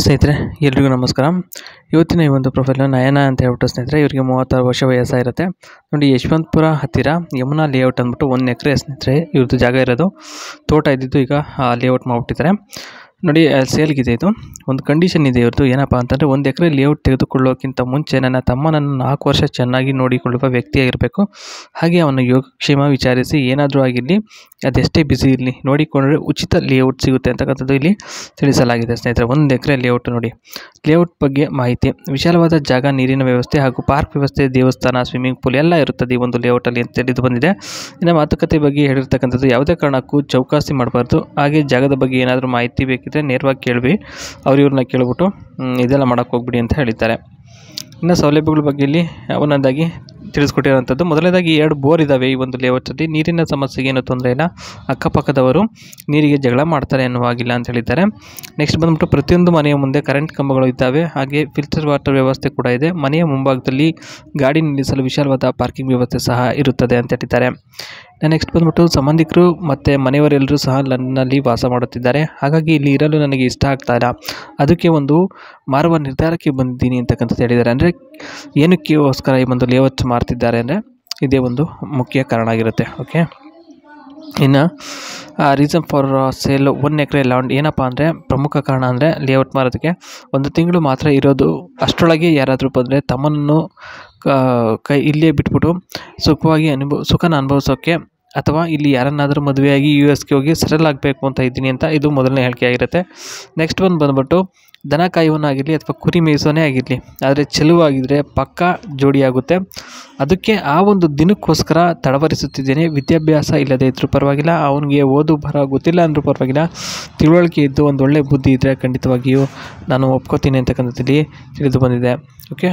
ಸ್ನೇಹಿತರೆ ಎಲ್ರಿಗೂ ನಮಸ್ಕಾರ. ಇವತ್ತಿನ ಈ ಒಂದು ಪ್ರೊಫೈಲ್ ನಯನ ಅಂತ ಹೇಳ್ಬಿಟ್ಟು ಸ್ನೇಹಿತರೆ, ಇವರಿಗೆ 36 ವರ್ಷ ವಯಸ್ಸಾಗಿರುತ್ತೆ. ನೋಡಿ, ಯಶವಂತಪುರ ಹತ್ತಿರ ಯಮುನಾ ಲೇಔಟ್ ಅಂದ್ಬಿಟ್ಟು 1 ಎಕರೆ ಸ್ನೇಹಿತರೆ ಇವ್ರದ್ದು ಜಾಗ ಇರೋದು. ತೋಟ ಇದ್ದಿದ್ದು ಈಗ ಲೇಔಟ್ ಮಾಡಿಬಿಟ್ಟಿದ್ದಾರೆ. ನೋಡಿ, ಸೇಲ್ಗಿದೆ. ಇದು ಒಂದು ಕಂಡೀಷನ್ ಇದೆ ಇವ್ರದ್ದು. ಏನಪ್ಪ ಅಂತಂದರೆ, 1 ಎಕರೆ ಲೇಔಟ್ ತೆಗೆದುಕೊಳ್ಳೋಕ್ಕಿಂತ ಮುಂಚೆ ನನ್ನ ತಮ್ಮನನ್ನು 4 ವರ್ಷ ಚೆನ್ನಾಗಿ ನೋಡಿಕೊಳ್ಳುವ ವ್ಯಕ್ತಿಯಾಗಿರಬೇಕು. ಹಾಗೆ ಅವನ ಯೋಗಕ್ಷೇಮ ವಿಚಾರಿಸಿ, ಏನಾದರೂ ಆಗಿರಲಿ, ಅದೆಷ್ಟೇ ಬ್ಯುಸಿ ಇರಲಿ, ನೋಡಿಕೊಂಡ್ರೆ ಉಚಿತ ಲೇಔಟ್ ಸಿಗುತ್ತೆ ಅಂತಕ್ಕಂಥದ್ದು ಇಲ್ಲಿ ತಿಳಿಸಲಾಗಿದೆ ಸ್ನೇಹಿತರೆ. 1 ಎಕರೆ ಲೇಔಟ್. ನೋಡಿ, ಲೇಔಟ್ ಬಗ್ಗೆ ಮಾಹಿತಿ: ವಿಶಾಲವಾದ ಜಾಗ, ನೀರಿನ ವ್ಯವಸ್ಥೆ ಹಾಗೂ ಪಾರ್ಕ್ ವ್ಯವಸ್ಥೆ, ದೇವಸ್ಥಾನ, ಸ್ವಿಮ್ಮಿಂಗ್ ಪೂಲ್ ಎಲ್ಲ ಇರುತ್ತದೆ ಈ ಒಂದು ಲೇಔಟಲ್ಲಿ ಅಂತ ತಿಳಿದು ಬಂದಿದೆ. ಇನ್ನು ಮಾತುಕತೆ ಬಗ್ಗೆ ಹೇಳಿರ್ತಕ್ಕಂಥದ್ದು, ಯಾವುದೇ ಕಾರಣಕ್ಕೂ ಚೌಕಾಸಿ ಮಾಡಬಾರ್ದು. ಹಾಗೆ ಜಾಗದ ಬಗ್ಗೆ ಏನಾದರೂ ಮಾಹಿತಿ ಬೇಕಿದ್ರೆ ನೇರವಾಗಿ ಕೇಳಿ, ಇವ್ರನ್ನ ಕೇಳ್ಬಿಟ್ಟು ಇದೆಲ್ಲ ಮಾಡೋಕ್ಕೆ ಹೋಗ್ಬಿಡಿ ಅಂತ ಹೇಳಿದ್ದಾರೆ. ಇನ್ನು ಸೌಲಭ್ಯಗಳ ಬಗ್ಗೆ ಇಲ್ಲಿ ಒಂದೊಂದಾಗಿ ತಿಳಿಸ್ಕೊಟ್ಟಿರೋಂಥದ್ದು. ಮೊದಲನೇದಾಗಿ 2 ಬೋರ್ ಇದ್ದಾವೆ ಈ ಒಂದು ಲೇಔಟಲ್ಲಿ. ನೀರಿನ ಸಮಸ್ಯೆಗೆ ಏನೂ ತೊಂದರೆ ಇಲ್ಲ. ಅಕ್ಕಪಕ್ಕದವರು ನೀರಿಗೆ ಜಗಳ ಮಾಡ್ತಾರೆ ಎನ್ನುವಾಗಿಲ್ಲ ಅಂತ ಹೇಳಿದ್ದಾರೆ. ನೆಕ್ಸ್ಟ್ ಬಂದ್ಬಿಟ್ಟು, ಪ್ರತಿಯೊಂದು ಮನೆಯ ಮುಂದೆ ಕರೆಂಟ್ ಕಂಬಗಳು ಇದ್ದಾವೆ. ಹಾಗೆ ಫಿಲ್ಟರ್ ವಾಟರ್ ವ್ಯವಸ್ಥೆ ಕೂಡ ಇದೆ. ಮನೆಯ ಮುಂಭಾಗದಲ್ಲಿ ಗಾಡಿ ನಿಲ್ಲಿಸಲು ವಿಶಾಲವಾದ ಪಾರ್ಕಿಂಗ್ ವ್ಯವಸ್ಥೆ ಸಹ ಇರುತ್ತದೆ ಅಂತ ಹೇಳಿದ್ದಾರೆ. ನೆಕ್ಸ್ಟ್ ಬಂದ್ಬಿಟ್ಟು, ಸಂಬಂಧಿಕರು ಮತ್ತು ಮನೆಯವರೆಲ್ಲರೂ ಸಹ ನನ್ನಲ್ಲಿ ವಾಸ ಮಾಡುತ್ತಿದ್ದಾರೆ. ಹಾಗಾಗಿ ಇಲ್ಲಿ ಇರಲು ನನಗೆ ಇಷ್ಟ ಆಗ್ತಾ ಇಲ್ಲ. ಅದಕ್ಕೆ ಒಂದು ಮಾರುವ ನಿರ್ಧಾರಕ್ಕೆ ಬಂದಿದ್ದೀನಿ ಅಂತಕ್ಕಂಥದ್ದು ಹೇಳಿದ್ದಾರೆ. ಅಂದರೆ ಏನಕ್ಕೋಸ್ಕರ ಈ ಒಂದು ಲೇಔಟ್ ಮಾಡ್ತಿದ್ದಾರೆ ಅಂದರೆ ಇದೇ ಒಂದು ಮುಖ್ಯ ಕಾರಣ ಆಗಿರುತ್ತೆ. ಓಕೆ, ಇನ್ನು reason for sale 1 acre land ಏನಪ್ಪ ಅಂದರೆ, ಪ್ರಮುಖ ಕಾರಣ ಅಂದರೆ ಲೇಔಟ್ ಮಾರೋದಕ್ಕೆ 1 ತಿಂಗಳು ಮಾತ್ರ ಇರೋದು. ಅಷ್ಟರೊಳಗೆ ಯಾರಾದರೂ ಬಂದರೆ ತಮ್ಮನ್ನು ಇಲ್ಲೇ ಬಿಟ್ಬಿಟ್ಟು ಸುಖನ ಅನುಭವಿಸೋಕ್ಕೆ, ಅಥವಾ ಇಲ್ಲಿ ಯಾರನ್ನಾದರೂ ಮದುವೆಯಾಗಿ US ಹೋಗಿ ಸೆಟಲ್ ಆಗಬೇಕು ಅಂತ ಇದ್ದೀನಿ ಅಂತ ಇದು ಮೊದಲನೇ ಹೇಳಿಕೆ ಆಗಿರುತ್ತೆ. ನೆಕ್ಸ್ಟ್ ಬಂದ್ಬಿಟ್ಟು, ದನ ಕಾಯುವನಾಗಿರಲಿ ಅಥವಾ ಕುರಿ ಮೇಯಿಸೋನೇ ಆಗಿರಲಿ, ಆದರೆ ಚೆಲುವಾಗಿದ್ದರೆ ಪಕ್ಕಾ ಜೋಡಿಯಾಗುತ್ತೆ. ಅದಕ್ಕೆ ಆ ಒಂದು ದಿನಕ್ಕೋಸ್ಕರ ತಡವರಿಸುತ್ತಿದ್ದೇನೆ. ವಿದ್ಯಾಭ್ಯಾಸ ಇಲ್ಲದೆ ಇದ್ದರೂ ಪರವಾಗಿಲ್ಲ, ಅವನಿಗೆ ಓದು ಬರ ಗೊತ್ತಿಲ್ಲ ಅಂದರೂ ಪರವಾಗಿಲ್ಲ, ತಿಳುವಳಿಕೆ ಇದ್ದು ಒಂದು ಒಳ್ಳೆ ಬುದ್ಧಿ ಇದ್ದರೆ ಖಂಡಿತವಾಗಿಯೂ ನಾನು ಒಪ್ಕೋತೀನಿ ಅಂತಕ್ಕಂಥದ್ದಲ್ಲಿ ತಿಳಿದು ಬಂದಿದೆ. ಓಕೆ.